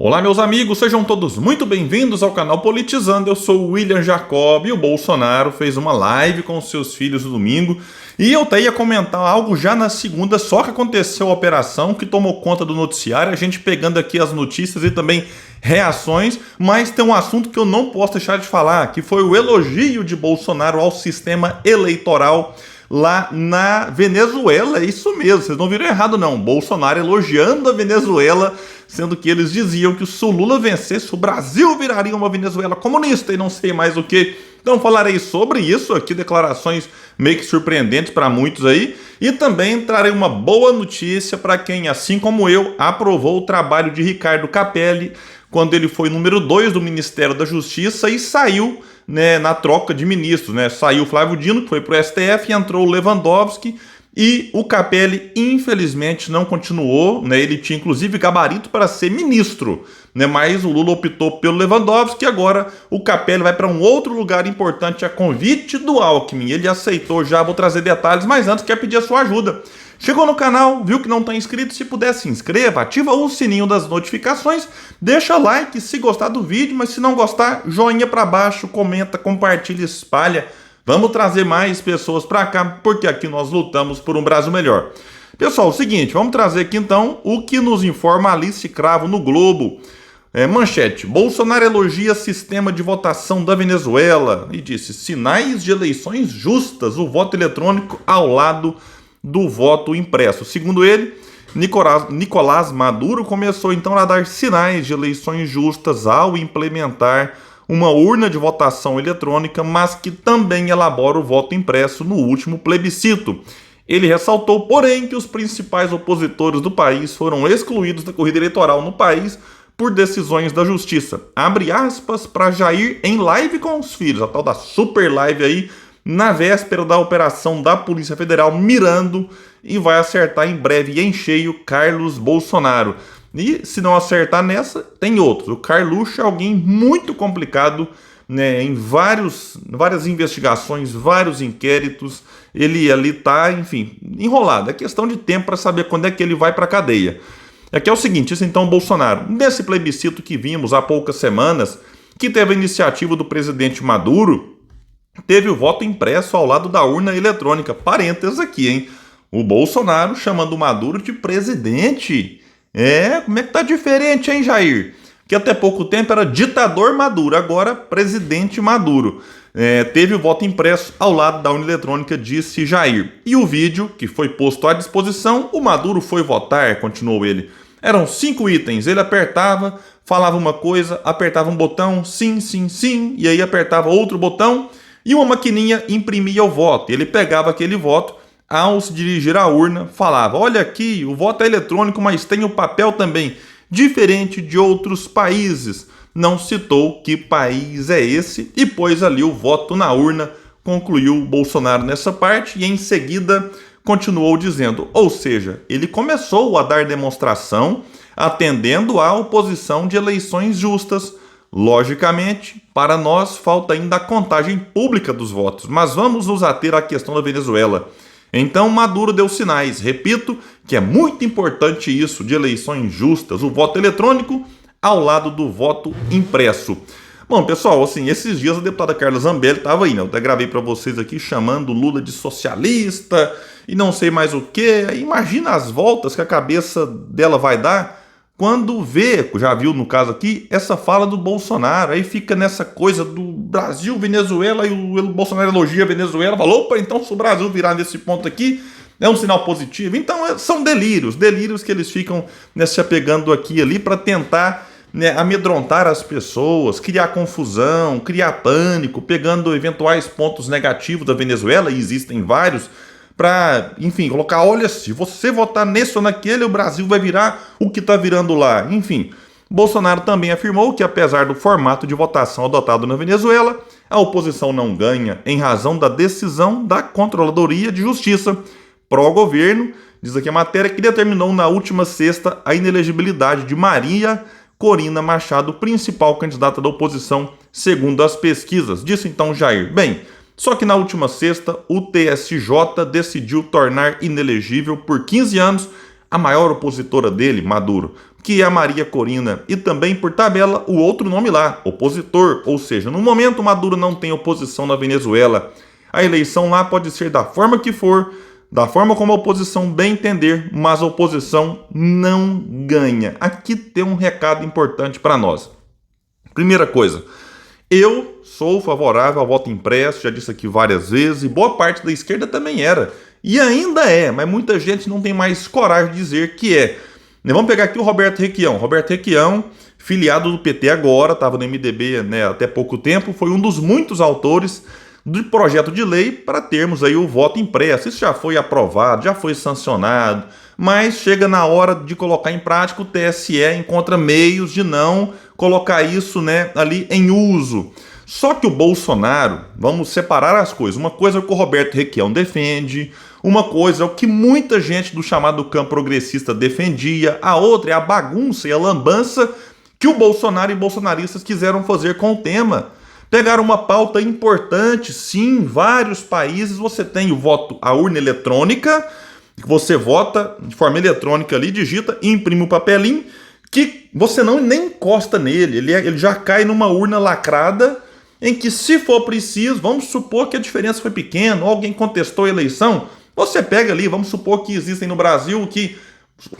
Olá, meus amigos, sejam todos muito bem-vindos ao canal Politizando. Eu sou o William Jacob e o Bolsonaro fez uma live com os seus filhos no domingo e eu até ia comentar algo já na segunda, só que aconteceu a operação que tomou conta do noticiário, a gente pegando aqui as notícias e também reações, mas tem um assunto que eu não posso deixar de falar, que foi o elogio de Bolsonaro ao sistema eleitoral lá na Venezuela. É isso mesmo, vocês não viram errado não. Bolsonaro elogiando a Venezuela, sendo que eles diziam que se o Lula vencesse, o Brasil viraria uma Venezuela comunista e não sei mais o que. Então falarei sobre isso aqui, declarações meio que surpreendentes para muitos aí, e também trarei uma boa notícia para quem, assim como eu, aprovou o trabalho de Ricardo Capelli quando ele foi número 2 do Ministério da Justiça e saiu, né, na troca de ministros, né? Saiu o Flávio Dino, que foi para o STF, e entrou o Lewandowski, e o Capelli, infelizmente, não continuou, né? Ele tinha, inclusive, gabarito para ser ministro, né? Mas o Lula optou pelo Lewandowski e agora o Capelli vai para um outro lugar importante a convite do Alckmin. Ele aceitou já, vou trazer detalhes, mas antes quero pedir a sua ajuda. Chegou no canal, viu que não está inscrito? Se puder, se inscreva, ativa o sininho das notificações, deixa like se gostar do vídeo, mas se não gostar, joinha para baixo, comenta, compartilha, espalha. Vamos trazer mais pessoas para cá, porque aqui nós lutamos por um Brasil melhor. Pessoal, é o seguinte, vamos trazer aqui então o que nos informa Alice Cravo no Globo. Manchete: Bolsonaro elogia sistema de votação da Venezuela e disse: sinais de eleições justas, o voto eletrônico ao lado do voto impresso. Segundo ele, Nicolás Maduro começou então a dar sinais de eleições justas ao implementar uma urna de votação eletrônica, mas que também elabora o voto impresso no último plebiscito. Ele ressaltou, porém, que os principais opositores do país foram excluídos da corrida eleitoral no país por decisões da justiça. Abre aspas para Jair em live com os filhos, a tal da super live aí, na véspera da operação da Polícia Federal, mirando e vai acertar em breve em cheio Carlos Bolsonaro. E se não acertar nessa, tem outros. O Carluxo é alguém muito complicado, né, em várias investigações, vários inquéritos. Ele ali tá, enfim, enrolado. É questão de tempo para saber quando é que ele vai para a cadeia. Aqui é o seguinte, isso então Bolsonaro, nesse plebiscito que vimos há poucas semanas, que teve a iniciativa do presidente Maduro, teve o voto impresso ao lado da urna eletrônica. Parênteses aqui, hein? O Bolsonaro chamando o Maduro de presidente. Como é que tá diferente, hein, Jair? Que até pouco tempo era ditador Maduro, agora presidente Maduro. Teve o voto impresso ao lado da urna eletrônica, disse Jair. E o vídeo que foi posto à disposição, o Maduro foi votar, continuou ele. Eram 5 itens, ele apertava, falava uma coisa, apertava um botão, sim, sim, sim, e aí apertava outro botão, e uma maquininha imprimia o voto. Ele pegava aquele voto, ao se dirigir à urna, falava: olha aqui, o voto é eletrônico, mas tem o papel também, diferente de outros países. Não citou que país é esse e pôs ali o voto na urna, concluiu Bolsonaro nessa parte e em seguida continuou dizendo, ou seja, ele começou a dar demonstração atendendo à oposição de eleições justas. Logicamente, para nós falta ainda a contagem pública dos votos, mas vamos nos ater à questão da Venezuela. Então Maduro deu sinais, repito, que é muito importante isso, de eleições justas, o voto eletrônico ao lado do voto impresso. Bom, pessoal, assim, esses dias a deputada Carla Zambelli estava aí, né? Eu até gravei para vocês aqui chamando Lula de socialista e não sei mais o que. Imagina as voltas que a cabeça dela vai dar quando vê, já viu no caso aqui, essa fala do Bolsonaro. Aí fica nessa coisa do Brasil, Venezuela, e o Bolsonaro elogia a Venezuela, falou, opa, então se o Brasil virar nesse ponto aqui, é um sinal positivo. Então são delírios que eles ficam, né, se apegando aqui e ali para tentar, né, amedrontar as pessoas, criar confusão, criar pânico, pegando eventuais pontos negativos da Venezuela, e existem vários, para, enfim, colocar, olha, se você votar nesse ou naquele, o Brasil vai virar o que está virando lá. Enfim, Bolsonaro também afirmou que, apesar do formato de votação adotado na Venezuela, a oposição não ganha em razão da decisão da Controladoria de Justiça pró-governo, diz aqui a matéria, que determinou na última sexta a inelegibilidade de Maria Corina Machado, principal candidata da oposição, segundo as pesquisas. Disse então Jair, bem, só que na última sexta o TSJ decidiu tornar inelegível por 15 anos a maior opositora dele, Maduro, que é a Maria Corina, e também, por tabela, o outro nome lá, opositor. Ou seja, no momento Maduro não tem oposição na Venezuela. A eleição lá pode ser da forma que for, da forma como a oposição bem entender, mas a oposição não ganha. Aqui tem um recado importante para nós. Primeira coisa, eu sou favorável ao voto impresso, já disse aqui várias vezes, e boa parte da esquerda também era. E ainda é, mas muita gente não tem mais coragem de dizer que é. Vamos pegar aqui o Roberto Requião. Roberto Requião, filiado do PT agora, estava no MDB, né, até pouco tempo, foi um dos muitos autores do projeto de lei para termos aí o voto impresso. Isso já foi aprovado, já foi sancionado, mas chega na hora de colocar em prática, o TSE encontra meios de não colocar isso, né, ali em uso. Só que o Bolsonaro, vamos separar as coisas, uma coisa é o que o Roberto Requião defende, uma coisa é o que muita gente do chamado campo progressista defendia, a outra é a bagunça e a lambança que o Bolsonaro e bolsonaristas quiseram fazer com o tema. Pegaram uma pauta importante, sim, em vários países você tem o voto, a urna eletrônica, que você vota de forma eletrônica ali, digita e imprime o papelinho, que você não nem encosta nele, ele já cai numa urna lacrada, em que se for preciso, vamos supor que a diferença foi pequena, ou alguém contestou a eleição, você pega ali, vamos supor que existem no Brasil que,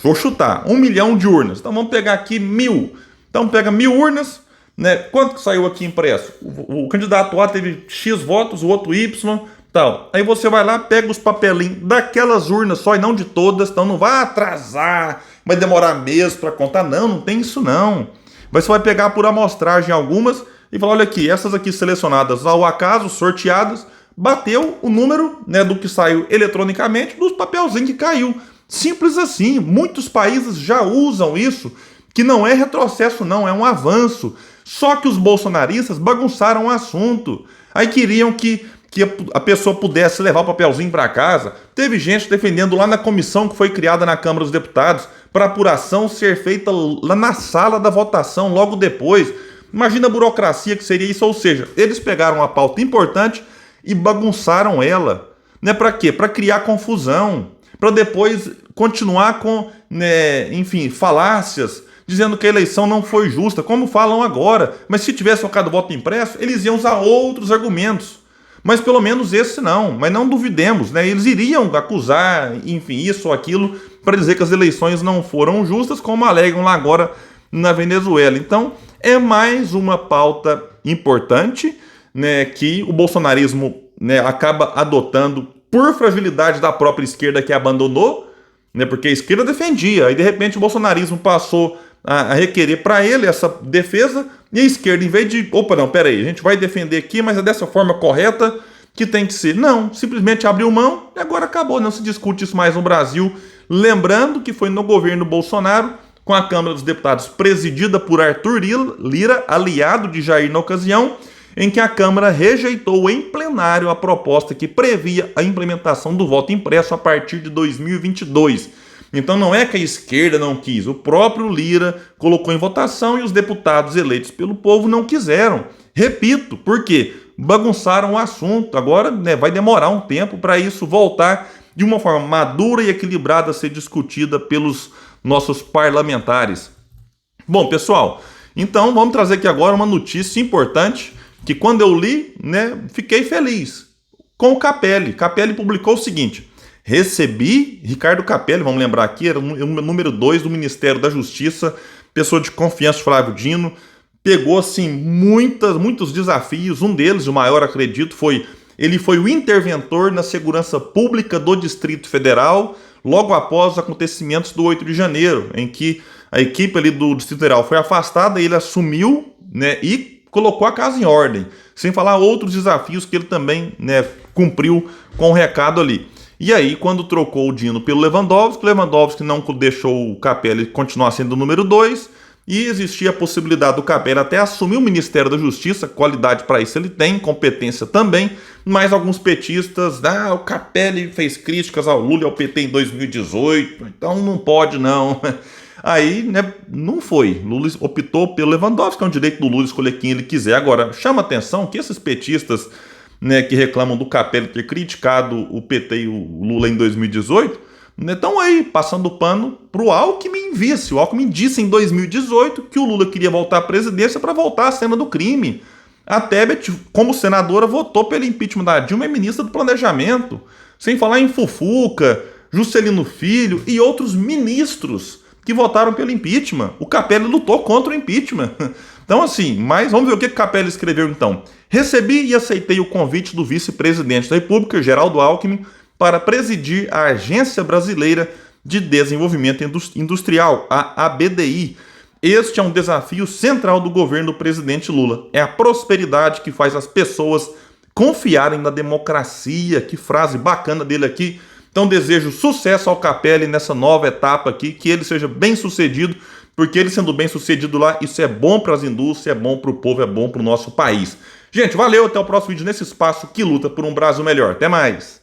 vou chutar, 1 milhão de urnas, então vamos pegar aqui 1.000, então pega 1.000 urnas, né? Quanto que saiu aqui impresso? O candidato A teve X votos, o outro Y, tal. Aí você vai lá, pega os papelinhos daquelas urnas só e não de todas, então não vai atrasar, vai demorar meses para contar. Não tem isso não. Mas você vai pegar por amostragem algumas e falar, olha aqui, essas aqui selecionadas ao acaso, sorteadas, bateu o número, né, do que saiu eletronicamente dos papelzinhos que caiu. Simples assim. Muitos países já usam isso, que não é retrocesso não, é um avanço. Só que os bolsonaristas bagunçaram o assunto. Aí queriam que a pessoa pudesse levar o papelzinho para casa. Teve gente defendendo lá na comissão que foi criada na Câmara dos Deputados para apuração ser feita lá na sala da votação logo depois. Imagina a burocracia que seria isso. Ou seja, eles pegaram uma pauta importante e bagunçaram ela. Né? Para quê? Para criar confusão. Para depois continuar com, né, enfim, falácias, dizendo que a eleição não foi justa, como falam agora. Mas se tivesse colocado voto impresso, eles iam usar outros argumentos. Mas pelo menos esse não. Mas não duvidemos, né? Eles iriam acusar, enfim, isso ou aquilo, para dizer que as eleições não foram justas, como alegam lá agora na Venezuela. Então, é mais uma pauta importante, né, que o bolsonarismo, né, acaba adotando por fragilidade da própria esquerda que abandonou, né, porque a esquerda defendia, aí de repente o bolsonarismo passou a requerer para ele essa defesa, e a esquerda, em vez de, opa, não, peraí, a gente vai defender aqui, mas é dessa forma correta que tem que ser. Não, simplesmente abriu mão e agora acabou, não se discute isso mais no Brasil. Lembrando que foi no governo Bolsonaro, com a Câmara dos Deputados presidida por Arthur Lira, aliado de Jair na ocasião, em que a Câmara rejeitou em plenário a proposta que previa a implementação do voto impresso a partir de 2022. Então não é que a esquerda não quis, o próprio Lira colocou em votação e os deputados eleitos pelo povo não quiseram. Repito, por quê? Bagunçaram o assunto. Agora, né, vai demorar um tempo para isso voltar de uma forma madura e equilibrada a ser discutida pelos nossos parlamentares. Bom, pessoal, então vamos trazer aqui agora uma notícia importante que quando eu li, né, fiquei feliz. Com o Capelli. Capelli publicou o seguinte: recebi, Ricardo Capelli, vamos lembrar aqui, era o número 2 do Ministério da Justiça, pessoa de confiança de Flávio Dino, pegou assim muitos desafios, um deles, o maior acredito, ele foi o interventor na segurança pública do Distrito Federal, logo após os acontecimentos do 8 de janeiro, em que a equipe ali do Distrito Federal foi afastada, ele assumiu, né, e colocou a casa em ordem, sem falar outros desafios que ele também, né, cumpriu com o recado ali. E aí, quando trocou o Dino pelo Lewandowski não deixou o Capelli continuar sendo o número 2, e existia a possibilidade do Capelli até assumir o Ministério da Justiça, qualidade para isso ele tem, competência também, mas alguns petistas, o Capelli fez críticas ao Lula e ao PT em 2018, então não pode não. Aí, né, não foi. Lula optou pelo Lewandowski, é um direito do Lula escolher quem ele quiser. Agora, chama atenção que esses petistas, né, que reclamam do Capelli ter criticado o PT e o Lula em 2018, Estão aí, passando pano pro Alckmin vice. O Alckmin disse em 2018 que o Lula queria voltar à presidência para voltar à cena do crime. A Tebet, como senadora, votou pelo impeachment da Dilma e ministra do Planejamento. Sem falar em Fufuca, Juscelino Filho e outros ministros que votaram pelo impeachment. O Capelli lutou contra o impeachment. Então, assim, mas vamos ver o que o Capelli escreveu então. Recebi e aceitei o convite do vice-presidente da República, Geraldo Alckmin, para presidir a Agência Brasileira de Desenvolvimento Industrial, a ABDI. Este é um desafio central do governo do presidente Lula. É a prosperidade que faz as pessoas confiarem na democracia. Que frase bacana dele aqui. Então desejo sucesso ao Capelli nessa nova etapa aqui, que ele seja bem sucedido, porque ele sendo bem sucedido lá, isso é bom para as indústrias, é bom para o povo, é bom para o nosso país. Gente, valeu, até o próximo vídeo nesse espaço que luta por um Brasil melhor. Até mais!